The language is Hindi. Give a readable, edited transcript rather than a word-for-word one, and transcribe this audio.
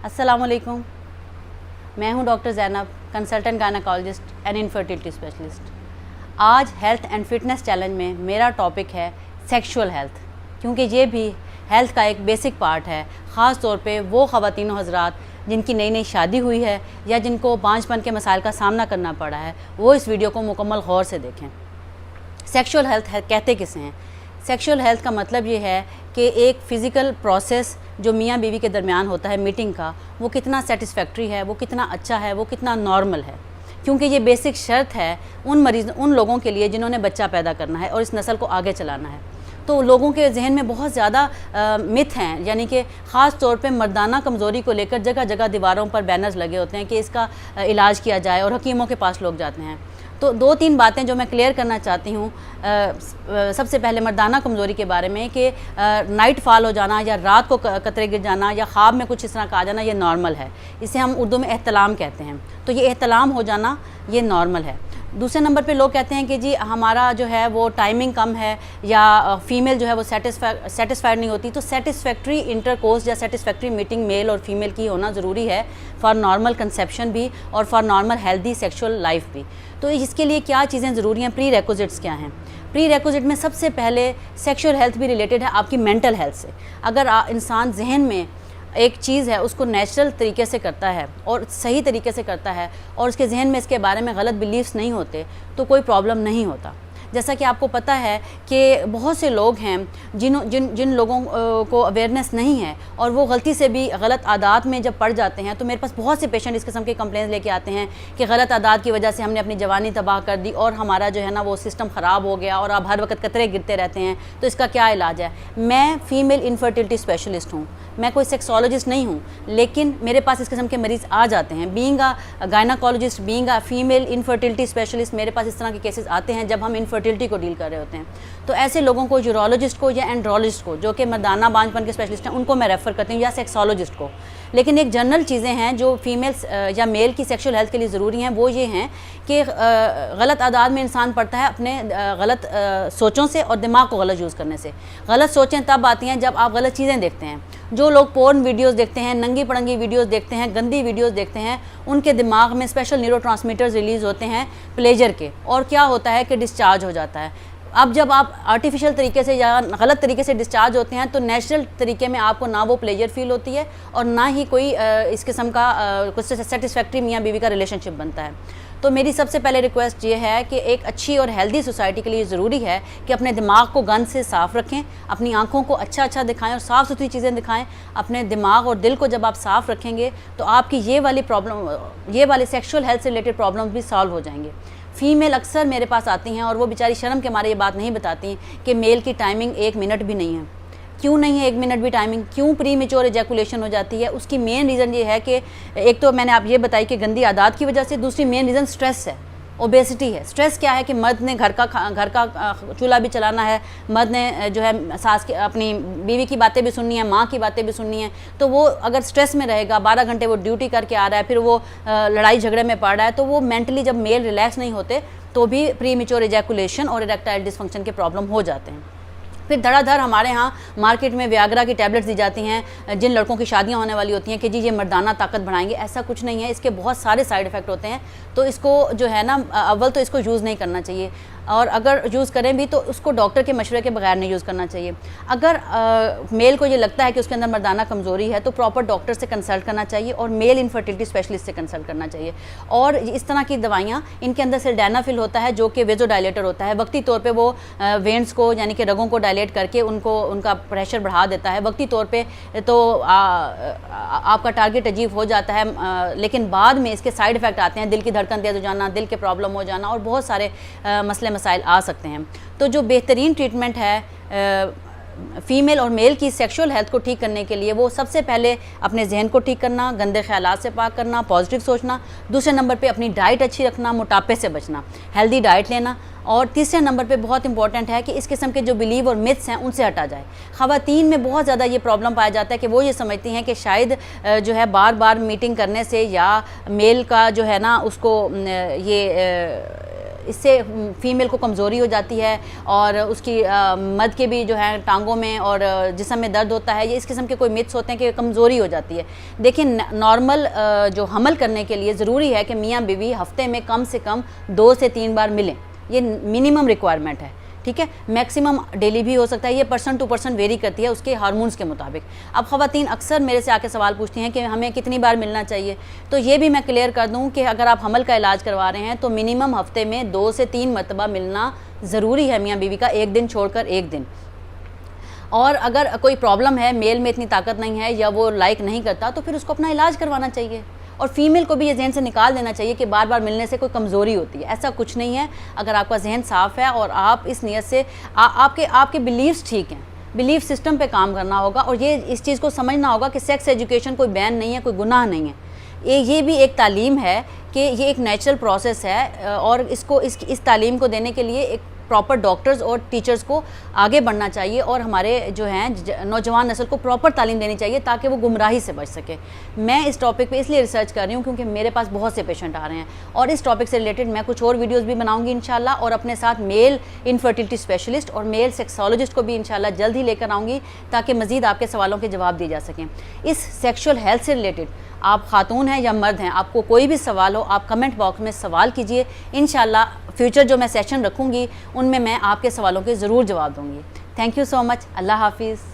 अस्सलामुअलैकुम, मैं हूं doctor Zainab, consultant gynaecologist and infertility specialist. आज हेल्थ एंड फिटनेस चैलेंज में मेरा टॉपिक है सेक्सुअल हेल्थ, क्योंकि ये भी हेल्थ का एक बेसिक पार्ट है। ख़ास तौर पे वो ख़वातीन हज़रात जिनकी नई नई शादी हुई है या जिनको बांझपन के मसाइल का सामना करना पड़ा है, वो इस वीडियो को मुकम्मल गौर से देखें। सेक्सुअल हेल्थ कहते किसे हैं? सेक्सुअल हेल्थ का मतलब ये है कि एक फ़िज़िकल प्रोसेस जो मियाँ बीवी के दरमियान होता है मीटिंग का, वो कितना सेटिस्फैक्ट्री है, वो कितना अच्छा है, वो कितना नॉर्मल है। क्योंकि ये बेसिक शर्त है उन लोगों के लिए जिन्होंने बच्चा पैदा करना है और इस नस्ल को आगे चलाना है। तो लोगों के जहन में बहुत ज़्यादा मिथ हैं, यानी कि ख़ास तौर पे मर्दाना कमज़ोरी को लेकर जगह जगह दीवारों पर बैनर्स लगे होते हैं कि इसका इलाज किया जाए और हकीमों के पास लोग जाते हैं। तो दो तीन बातें जो मैं क्लियर करना चाहती हूँ। सबसे पहले मर्दाना कमज़ोरी के बारे में कि नाइट फॉल हो जाना या रात को कतरे गिर जाना या ख्वाब में कुछ इस तरह का आ जाना, ये नॉर्मल है। इसे हम उर्दू में एहतलाम कहते हैं। तो ये एहतलाम हो जाना ये नॉर्मल है। दूसरे नंबर पे लोग कहते हैं कि जी हमारा जो है वो टाइमिंग कम है या फ़ीमेल जो है वो सेटिस्फाइड नहीं होती। तो सेटिस्फैक्ट्री इंटरकोर्स या सेटिस्फैक्ट्री मीटिंग मेल और फीमेल की होना ज़रूरी है फॉर नॉर्मल कंसेप्शन भी और for normal healthy sexual life भी। तो इसके लिए क्या चीज़ें ज़रूरी हैं, प्री रेक्विजिट्स क्या हैं? प्री रेक्विजिट में सबसे पहले सेक्सुअल हेल्थ भी रिलेटेड है आपकी मेंटल हेल्थ से। अगर इंसान जहन में एक चीज़ है उसको नेचुरल तरीके से करता है और सही तरीके से करता है और उसके जहन में इसके बारे में गलत बिलीव्स नहीं होते, तो कोई प्रॉब्लम नहीं होता। जैसा कि आपको पता है कि बहुत से लोग हैं जिन लोगों को अवेयरनेस नहीं है और वो गलती से भी गलत आदात में जब पड़ जाते हैं। तो मेरे पास बहुत से पेशेंट इस किस्म के कंप्लेंट्स लेके आते हैं कि गलत आदात की वजह से हमने अपनी जवानी तबाह कर दी और हमारा जो है ना वो सिस्टम ख़राब हो गया और आप हर वक्त कतरे गिरते रहते हैं। तो इसका क्या इलाज है? मैं फ़ीमेल इनफर्टिलिटी स्पेशलिस्ट हूँ, मैं कोई सेक्सोलॉजिस्ट नहीं हूँ, लेकिन मेरे पास इस किस्म के मरीज़ आ जाते हैं। Being a gynaecologist, being a female infertility specialist, मेरे पास इस तरह के केसेस आते हैं जब हम इनफर्टिलिटी को डील कर रहे होते हैं। तो ऐसे लोगों को यूरोलॉजिस्ट को या एंड्रोलॉजिस्ट को, जो कि मर्दाना बांझपन के स्पेशलिस्ट हैं, उनको मैं रेफ़र करती हूँ या सेक्सोलॉजिस्ट को। लेकिन एक जनरल चीज़ें हैं जो फीमेल्स या मेल की सेक्सुअल हेल्थ के लिए ज़रूरी हैं, वो ये हैं कि गलत आदात में इंसान पड़ता है अपने गलत सोचों से और दिमाग को गलत यूज़ करने से। गलत सोचें तब आती हैं जब आप गलत चीज़ें देखते हैं। जो लोग पोर्न वीडियोस देखते हैं, नंगी पड़ंगी वीडियोस देखते हैं, गंदी वीडियोस देखते हैं, उनके दिमाग में स्पेशल न्यूरोट्रांसमीटर्स रिलीज़ होते हैं प्लेजर के, और क्या होता है कि डिस्चार्ज हो जाता है। अब जब आप आर्टिफिशियल तरीके से या गलत तरीके से डिस्चार्ज होते हैं तो नेचुरल तरीके में आपको ना वो प्लेजर फील होती है और ना ही कोई इस किस्म का कुछ सेटिस्फैक्ट्री मियाँ बीवी का रिलेशनशिप बनता है। तो मेरी सबसे पहले रिक्वेस्ट ये है कि एक अच्छी और हेल्दी सोसाइटी के लिए ज़रूरी है कि अपने दिमाग को गंद से साफ़ रखें, अपनी आंखों को अच्छा दिखाएं और साफ़ सुथरी चीज़ें दिखाएं। अपने दिमाग और दिल को जब आप साफ़ रखेंगे तो आपकी ये वाली सेक्सुअल हेल्थ से रिलेटेड प्रॉब्लम भी सॉल्व हो जाएंगे। फ़ीमेल अक्सर मेरे पास आती हैं और वो बेचारी शर्म के मारे ये बात नहीं बताती कि मेल की टाइमिंग 1 मिनट भी नहीं है। क्यों नहीं है 1 मिनट भी टाइमिंग? क्यों प्री मेच्योर एजैकुलेशन हो जाती है? उसकी मेन रीज़न ये है कि एक तो मैंने आप ये बताई कि गंदी आदत की वजह से, दूसरी मेन रीज़न स्ट्रेस है, ओबेसिटी है। स्ट्रेस क्या है कि मर्द ने घर का चूल्हा भी चलाना है, मर्द ने जो है सास की अपनी बीवी की बातें भी सुननी है, माँ की बातें भी सुननी है। तो वो अगर स्ट्रेस में रहेगा, 12 घंटे वो ड्यूटी करके आ रहा है, फिर वो लड़ाई झगड़े में पड़ रहा है, तो वो मेंटली जब मेल रिलैक्स नहीं होते तो भी प्री मेच्योर एजैकुलेशन और इरेक्टाइल डिसफंक्शन के प्रॉब्लम हो जाते हैं। फिर धड़ाधड़ हमारे यहाँ मार्केट में वियाग्रा की टैबलेट्स दी जाती हैं जिन लड़कों की शादियाँ होने वाली होती हैं कि जी ये मर्दाना ताकत बढ़ाएंगे। ऐसा कुछ नहीं है, इसके बहुत सारे साइड इफ़ेक्ट होते हैं। तो इसको जो है ना, अव्वल तो इसको यूज़ नहीं करना चाहिए, और अगर यूज़ करें भी तो उसको डॉक्टर के मशवरे के बगैर नहीं यूज़ करना चाहिए। अगर मेल को ये लगता है कि उसके अंदर मर्दाना कमज़ोरी है तो प्रॉपर डॉक्टर से कंसल्ट करना चाहिए और मेल इनफर्टिलिटी स्पेशलिस्ट से कंसल्ट करना चाहिए। और इस तरह की दवाइयाँ, इनके अंदर सिल्डेनाफिल होता है जो कि वेजोडाइलेटर होता है। वक्ती तौर पे वो वेंस को यानी कि रगों को डायलेट करके उनका प्रेशर बढ़ा देता है वक्ती तौर पे। तो आपका टारगेट अचीव हो जाता है, लेकिन बाद में इसके साइड इफ़ेक्ट आते हैं, दिल की धड़कन तेज़ हो जाना, दिल के प्रॉब्लम हो जाना और बहुत सारे मसाइल आ सकते हैं। तो जो बेहतरीन ट्रीटमेंट है फ़ीमेल और मेल की सेक्सुअल हेल्थ को ठीक करने के लिए, वो सबसे पहले अपने जहन को ठीक करना, गंदे ख्यालात से पाक करना, पॉजिटिव सोचना। दूसरे नंबर पे अपनी डाइट अच्छी रखना, मोटापे से बचना, हेल्दी डाइट लेना। और तीसरे नंबर पे बहुत इंपॉर्टेंट है कि इस किस्म के जो बिलीव और मिथ्स हैं उनसे हटा जाए। ख़वातीन में बहुत ज़्यादा ये प्रॉब्लम पाया जाता है कि वो ये समझती हैं कि शायद जो है बार बार मीटिंग करने से या मेल का जो है ना उसको ये इससे फीमेल को कमज़ोरी हो जाती है और उसकी मर्द के भी जो है टांगों में और जिस्म में दर्द होता है। ये इस किस्म के कोई मिथ्स होते हैं कि कमज़ोरी हो जाती है। देखिए, नॉर्मल जो हमल करने के लिए ज़रूरी है कि मियाँ बीवी हफ्ते में कम से कम 2 से 3 बार मिलें। ये मिनिमम रिक्वायरमेंट है, ठीक है। मैक्सिमम डेली भी हो सकता है, ये पर्सन टू पर्सन वेरी करती है उसके हार्मोन्स के मुताबिक। अब ख़वातीन अक्सर मेरे से आके सवाल पूछती हैं कि हमें कितनी बार मिलना चाहिए, तो ये भी मैं क्लियर कर दूं कि अगर आप हमल का इलाज करवा रहे हैं तो मिनिमम हफ्ते में 2 से 3 मरतबा मिलना ज़रूरी है मियाँ बीवी का, एक दिन छोड़कर एक दिन। और अगर कोई प्रॉब्लम है, मेल में इतनी ताकत नहीं है या वो लाइक नहीं करता, तो फिर उसको अपना इलाज करवाना चाहिए। और फीमेल को भी ये जहन से निकाल देना चाहिए कि बार बार मिलने से कोई कमज़ोरी होती है, ऐसा कुछ नहीं है। अगर आपका जहन साफ़ है और आप इस नीयत से आपके बिलीव्स ठीक हैं, बिलीफ सिस्टम पे काम करना होगा और ये इस चीज़ को समझना होगा कि सेक्स एजुकेशन कोई बैन नहीं है, कोई गुनाह नहीं है। ये भी एक तालीम है कि ये एक नेचुरल प्रोसेस है और इस तालीम को देने के लिए एक प्रॉपर डॉक्टर्स और टीचर्स को आगे बढ़ना चाहिए और हमारे जो हैं नौजवान नस्ल को प्रॉपर तालीम देनी चाहिए ताकि वो गुमराही से बच सके। मैं इस टॉपिक पे इसलिए रिसर्च कर रही हूँ क्योंकि मेरे पास बहुत से पेशेंट आ रहे हैं और इस टॉपिक से रिलेटेड मैं कुछ और वीडियोस भी बनाऊंगी इंशाल्लाह, और अपने साथ मेल इनफर्टिलिटी स्पेशलिस्ट और मेल सेक्सोलॉजिस्ट को भी इंशाल्लाह जल्द ही लेकर आऊँगी ताकि मज़ीद आपके सवालों के जवाब दिए जा सकें। इस सेक्शुअल हेल्थ से रिलेटेड आप खातून हैं या मर्द हैं, आपको कोई भी सवाल हो आप कमेंट बॉक्स में सवाल कीजिए। इंशाल्लाह फ्यूचर जो मैं सेशन रखूँगी उनमें मैं आपके सवालों के ज़रूर जवाब दूँगी। Thank you so much. Allah हाफिज़।